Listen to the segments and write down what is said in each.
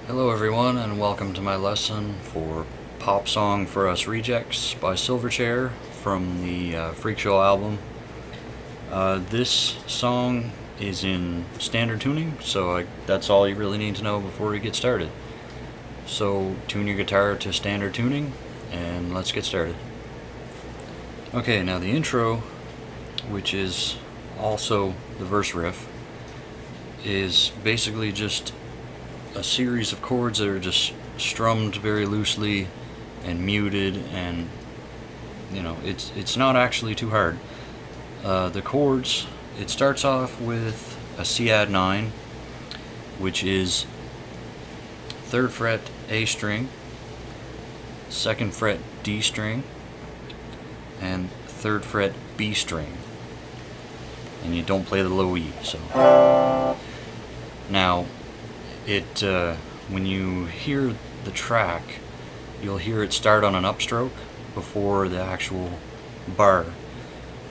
Hello everyone, and welcome to my lesson for Pop Song for Us Rejects by Silverchair from the Freak Show album. This song is in standard tuning, so that's all you really need to know before we get started. So tune your guitar to standard tuning and let's get started. Okay, now the intro, which is also the verse riff, is basically just a series of chords that are just strummed very loosely and muted, and you know, it's not actually too hard. The chords, it starts off with a C add 9, which is 3rd fret A string, 2nd fret D string, and 3rd fret B string, and you don't play the low E. So now when you hear the track, you'll hear it start on an upstroke before the actual bar.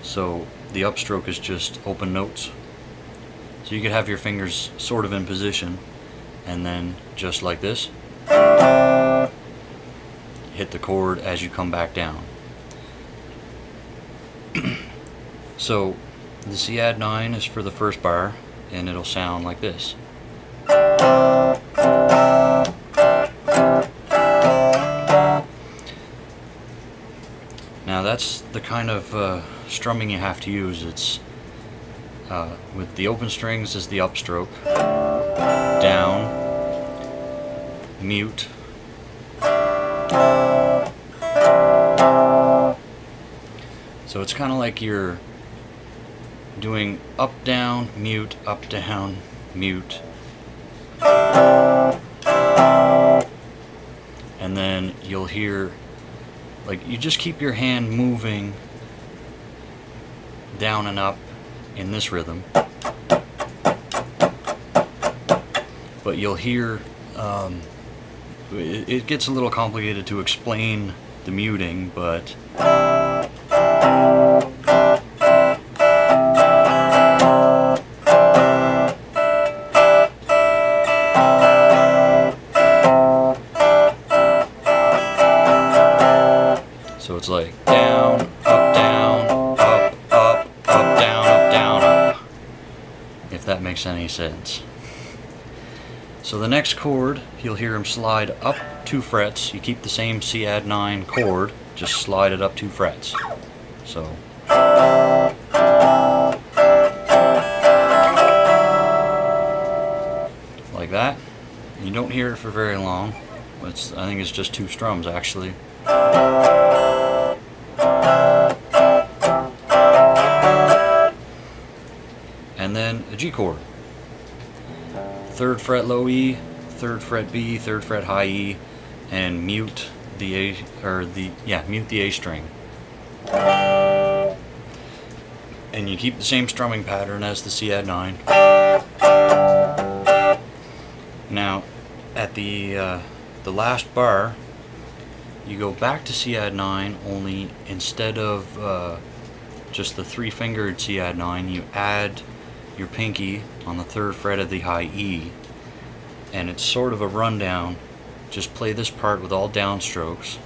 So the upstroke is just open notes. So you could have your fingers sort of in position, and then just like this, hit the chord as you come back down. So the C add 9 is for the first bar, and it'll sound like this. Now that's the kind of strumming you have to use. It's with the open strings is the upstroke, down, mute, so it's kind of like you're doing up down mute, mute, and then you'll hear, like, you just keep your hand moving down and up in this rhythm, but you'll hear it gets a little complicated to explain the muting, but so it's like down, up, down, up, up, up, down, up. If that makes any sense. So the next chord, you'll hear him slide up 2 frets. You keep the same C add 9 chord, just slide it up 2 frets. So like that. You don't hear it for very long. I think it's just 2 strums actually. And then a G chord. 3rd fret low E, 3rd fret B, 3rd fret high E, and mute the A, or mute the A string. And you keep the same strumming pattern as the C add 9. Now at the last bar, you go back to C add 9, only instead of just the 3-fingered C add 9, you add your pinky on the 3rd fret of the high E, and it's sort of a rundown. Just play this part with all downstrokes.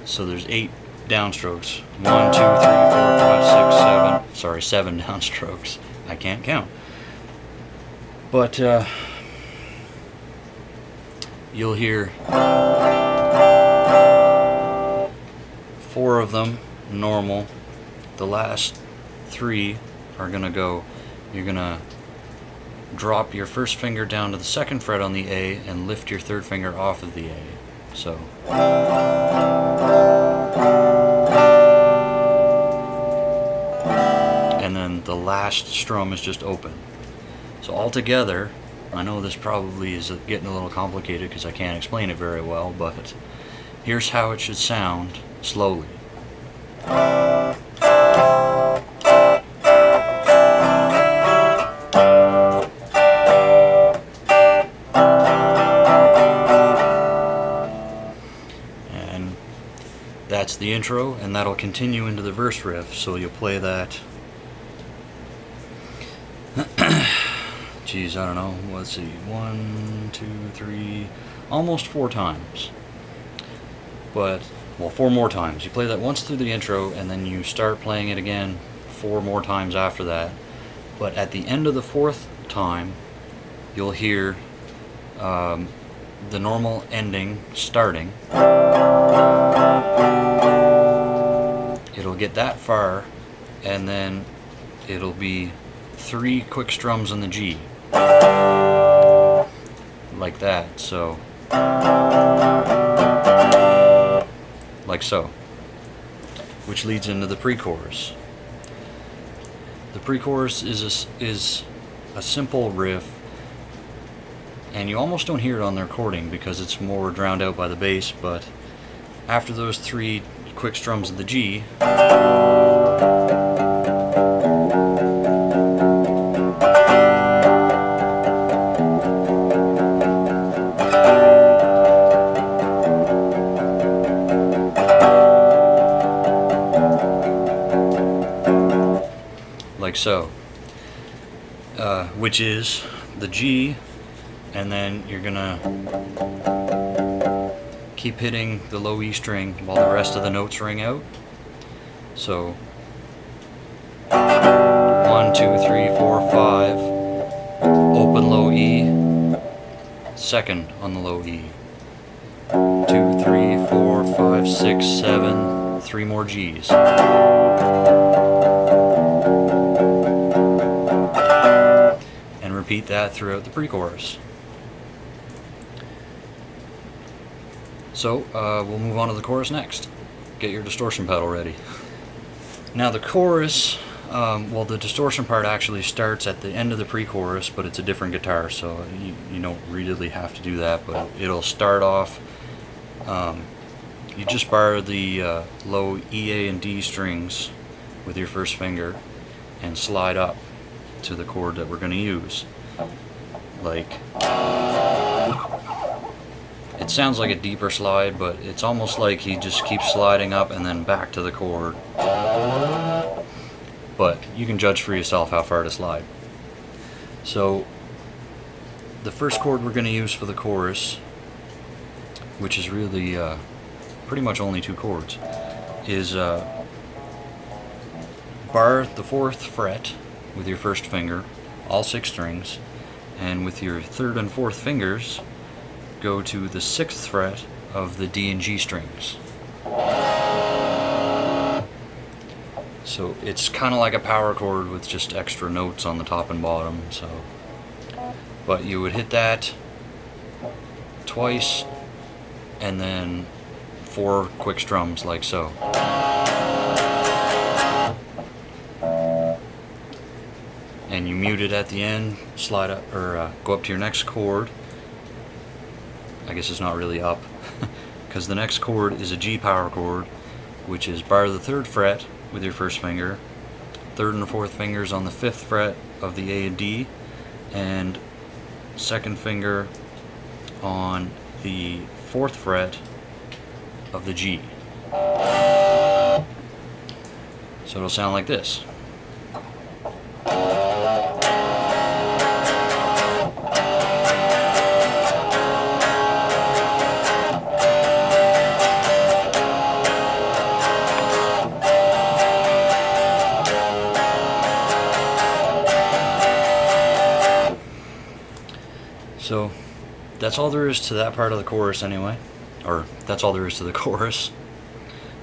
So there's 8 downstrokes. 1, 2, 3, 4, 5, 6, 7. Sorry, 7 downstrokes. I can't count. But you'll hear 4 of them normal. The last 3 are gonna go, you're gonna drop your first finger down to the 2nd fret on the A and lift your 3rd finger off of the A. So and then the last strum is just open. So altogether, I know this probably is getting a little complicated because I can't explain it very well, but here's how it should sound slowly. And that's the intro, and that'll continue into the verse riff, so you'll play that geez, I don't know, let's see, 1, 2, 3, almost 4 times. But, well, 4 more times. You play that once through the intro, and then you start playing it again 4 more times after that. But at the end of the 4th time, you'll hear the normal ending starting. It'll get that far, and then it'll be 3 quick strums in the G. Like that, so. Like so. Which leads into the pre-chorus. The pre-chorus is a simple riff, and you almost don't hear it on the recording because it's more drowned out by the bass, but after those 3 quick strums of the G, like so, which is the G, and then you're gonna keep hitting the low E string while the rest of the notes ring out. So 1, 2, 3, 4, 5, open low E, second on the low E, 2, 3, 4, 5, 6, 7, 3 more G's. And repeat that throughout the pre-chorus. So we'll move on to the chorus next. Get your distortion pedal ready. Now the chorus, well, the distortion part actually starts at the end of the pre-chorus, but it's a different guitar, so you don't really have to do that, but it'll start off, you just bar the low E, A, and D strings with your first finger and slide up to the chord that we're going to use. Like, it sounds like a deeper slide, but it's almost like he just keeps sliding up and then back to the chord. But you can judge for yourself how far to slide. So the first chord we're going to use for the chorus, which is really pretty much only 2 chords, is bar the 4th fret with your first finger, all 6 strings, and with your 3rd and 4th fingers go to the 6th fret of the D and G strings. So it's kind of like a power chord with just extra notes on the top and bottom. So, but you would hit that twice and then 4 quick strums like so. And you mute it at the end, slide up, or go up to your next chord. I guess it's not really up, because the next chord is a G power chord, which is bar the 3rd fret with your first finger, 3rd and 4th fingers on the 5th fret of the A and D, and 2nd finger on the 4th fret of the G. So it'll sound like this. So that's all there is to that part of the chorus anyway, or that's all there is to the chorus.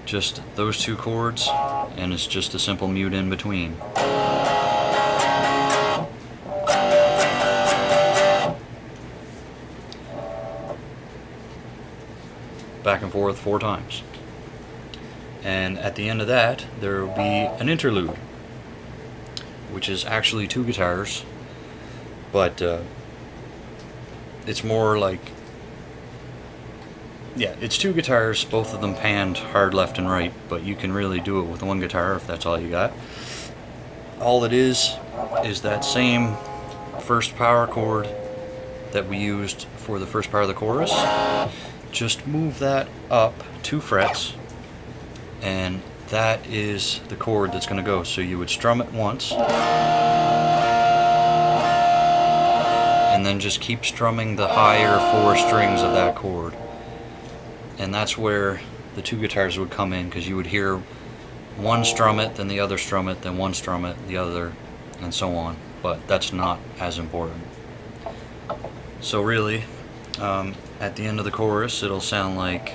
Just those 2 chords, and it's just a simple mute in between. Back and forth 4 times. And at the end of that, there will be an interlude, which is actually 2 guitars, but it's more like, yeah, it's 2 guitars, both of them panned hard left and right, but you can really do it with 1 guitar if that's all you got. All it is that same first power chord that we used for the first part of the chorus. Just move that up 2 frets, and that is the chord that's going to go. So you would strum it once, and then just keep strumming the higher 4 strings of that chord. And that's where the 2 guitars would come in, because you would hear one strum it, then the other strum it, then one strum it, the other, and so on. But that's not as important. So really, at the end of the chorus, it'll sound like...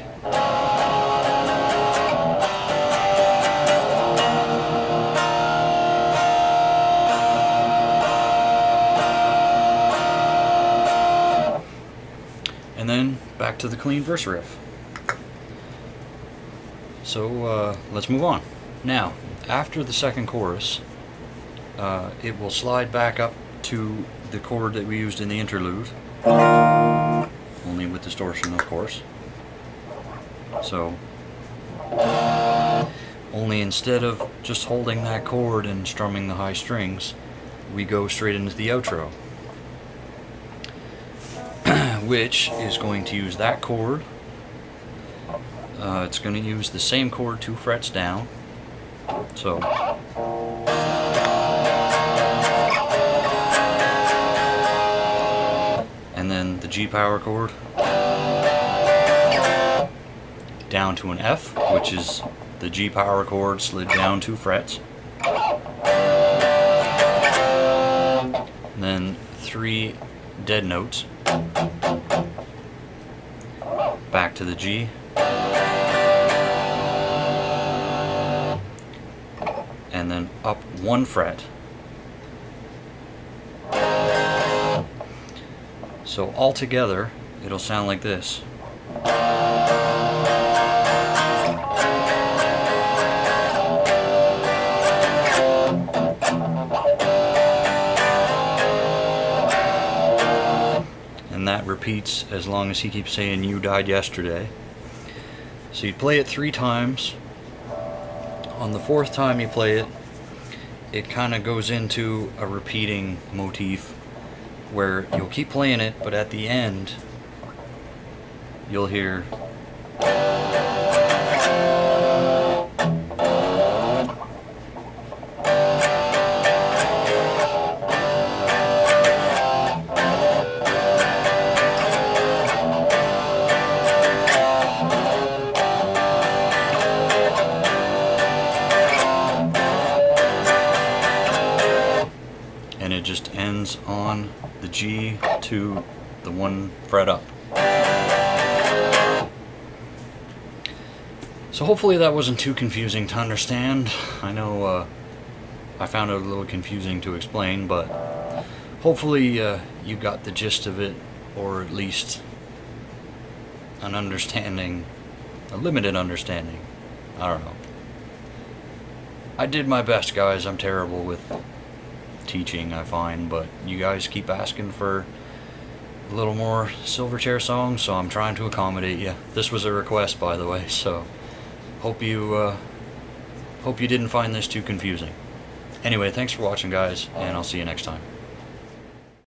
And then back to the clean verse riff. So let's move on. Now, after the second chorus, it will slide back up to the chord that we used in the interlude, only with distortion, of course. So, only instead of just holding that chord and strumming the high strings, we go straight into the outro, which is going to use that chord. It's going to use the same chord 2 frets down. So, and then the G power chord down to an F, which is the G power chord slid down 2 frets. And then 3 dead notes back to the G. And then up 1 fret. So altogether, it'll sound like this. And that repeats as long as he keeps saying "you died yesterday." So you play it 3 times. On the 4th time you play it, it kind of goes into a repeating motif where you'll keep playing it, but at the end you'll hear and it just ends on the G to the 1 fret up. So hopefully that wasn't too confusing to understand. I know I found it a little confusing to explain, but hopefully you got the gist of it, or at least an understanding, a limited understanding. I don't know. I did my best, guys. I'm terrible with teaching, I find, but you guys keep asking for a little more Silverchair songs, so I'm trying to accommodate you. This was a request, by the way, so hope you didn't find this too confusing. Anyway, thanks for watching, guys, and I'll see you next time.